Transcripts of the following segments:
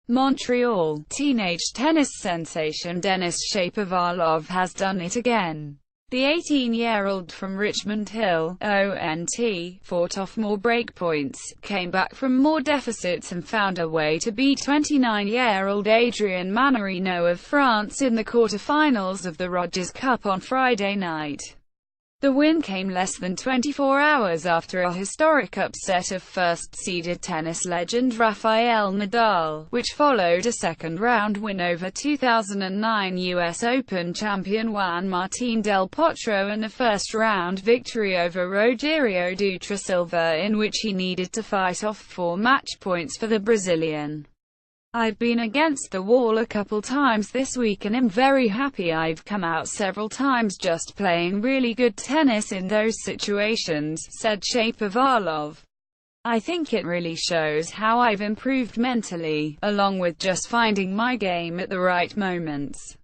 Montreal. Teenage tennis sensation Denis Shapovalov has done it again. The 18-year-old from Richmond Hill, ONT, fought off more breakpoints, came back from more deficits and found a way to beat 29-year-old Adrien Mannarino of France in the quarter-finals of the Rogers Cup on Friday night. The win came less than 24 hours after a historic upset of first-seeded tennis legend Rafael Nadal, which followed a second-round win over 2009 US Open champion Juan Martín del Potro and a first-round victory over Rogerio Dutra Silva, in which he needed to fight off 4 match points for the Brazilian. "I've been against the wall a couple times this week and am very happy. I've come out several times just playing really good tennis in those situations," said Shapovalov. "I think it really shows how I've improved mentally, along with just finding my game at the right moments."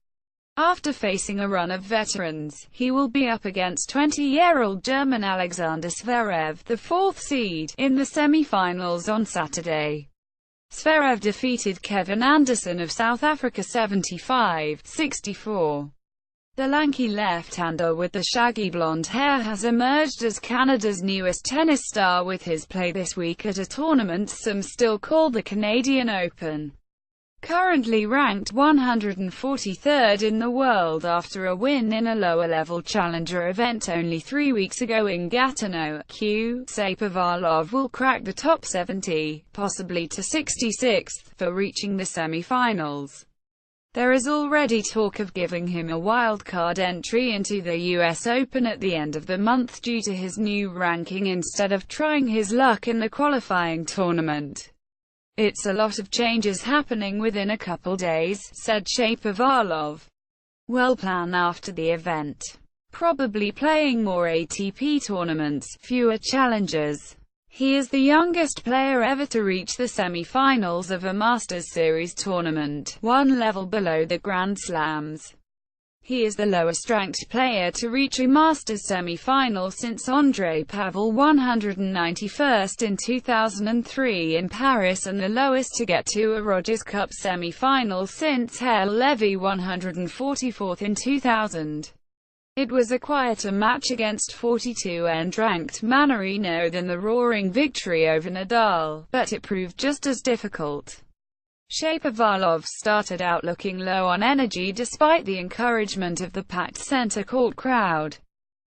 After facing a run of veterans, he will be up against 20-year-old German Alexander Zverev, the 4th seed, in the semi-finals on Saturday. Zverev defeated Kevin Anderson of South Africa 75-64. The lanky left-hander with the shaggy blonde hair has emerged as Canada's newest tennis star with his play this week at a tournament some still call the Canadian Open. Currently ranked 143rd in the world after a win in a lower-level challenger event only 3 weeks ago in Gatineau, Shapovalov will crack the top 70, possibly to 66th, for reaching the semi-finals. There is already talk of giving him a wildcard entry into the US Open at the end of the month due to his new ranking instead of trying his luck in the qualifying tournament. "It's a lot of changes happening within a couple days," said Shapovalov. "Well, plan after the event. Probably playing more ATP tournaments, fewer challengers." He is the youngest player ever to reach the semi-finals of a Masters Series tournament, one level below the Grand Slams. He is the lowest-ranked player to reach a Masters semi-final since Andrei Pavel 191st in 2003 in Paris, and the lowest to get to a Rogers Cup semi-final since Hale Levy 144th in 2000. It was a quieter match against 42nd-ranked Mannarino than the roaring victory over Nadal, but it proved just as difficult. Shapovalov started out looking low on energy despite the encouragement of the packed center court crowd.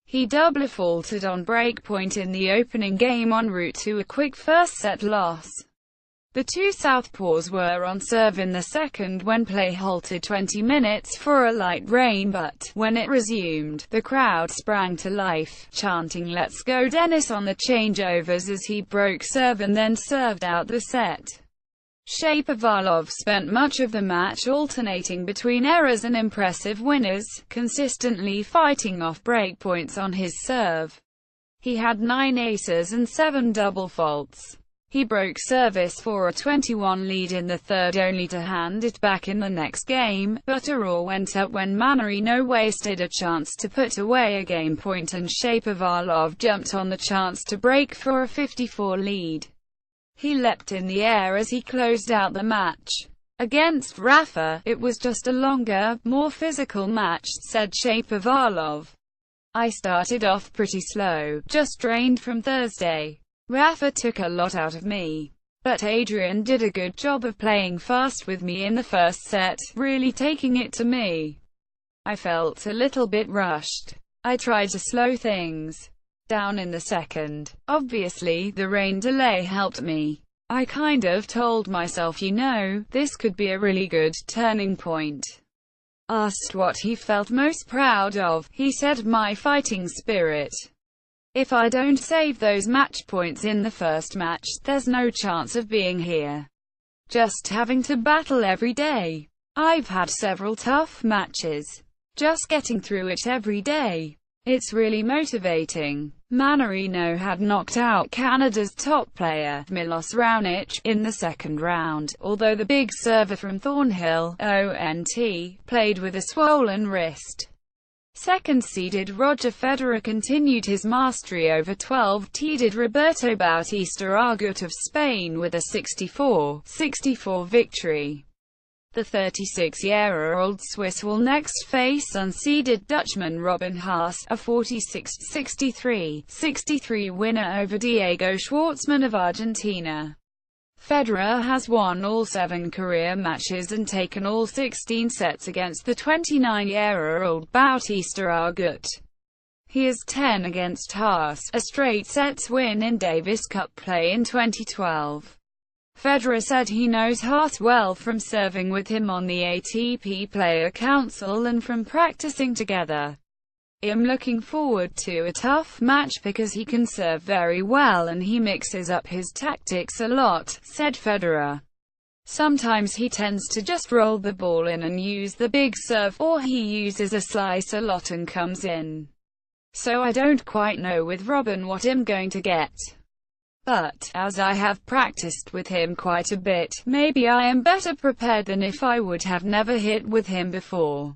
He double faltered on breakpoint in the opening game en route to a quick first-set loss. The two southpaws were on serve in the second when play halted 20 minutes for a light rain, but when it resumed, the crowd sprang to life, chanting "Let's go Denis" on the changeovers as he broke serve and then served out the set. Shapovalov spent much of the match alternating between errors and impressive winners, consistently fighting off breakpoints on his serve. He had 9 aces and 7 double faults. He broke service for a 21 lead in the third only to hand it back in the next game, but a roar went up when Mannarino wasted a chance to put away a game point and Shapovalov jumped on the chance to break for a 54 lead. He leapt in the air as he closed out the match. Against Rafa, it was just a longer, more physical match, said Shapovalov. "I started off pretty slow, just drained from Thursday. Rafa took a lot out of me. But Adrien did a good job of playing fast with me in the first set, really taking it to me. I felt a little bit rushed. I tried to slow things down in the second. Obviously, the rain delay helped me. I kind of told myself, this could be a really good turning point." Asked what he felt most proud of, he said, "My fighting spirit. If I don't save those match points in the first match, there's no chance of being here. Just having to battle every day. I've had several tough matches. Just getting through it every day. It's really motivating." Mannarino had knocked out Canada's top player, Milos Raonic, in the second round, although the big server from Thornhill, ONT, played with a swollen wrist. Second-seeded Roger Federer continued his mastery over 12-seeded Roberto Bautista Agut of Spain with a 64-64 victory. The 36-year-old Swiss will next face unseeded Dutchman Robin Haase, a 46-63 winner over Diego Schwartzman of Argentina. Federer has won all 7 career matches and taken all 16 sets against the 29-year-old Bautista Agut. He is 10 against Haase, a straight sets win in Davis Cup play in 2012. Federer said he knows Haase well from serving with him on the ATP Player Council and from practicing together. "I'm looking forward to a tough match because he can serve very well and he mixes up his tactics a lot," said Federer. "Sometimes he tends to just roll the ball in and use the big serve, or he uses a slice a lot and comes in. So I don't quite know with Robin what I'm going to get. But, as I have practiced with him quite a bit, maybe I am better prepared than if I would have never hit with him before."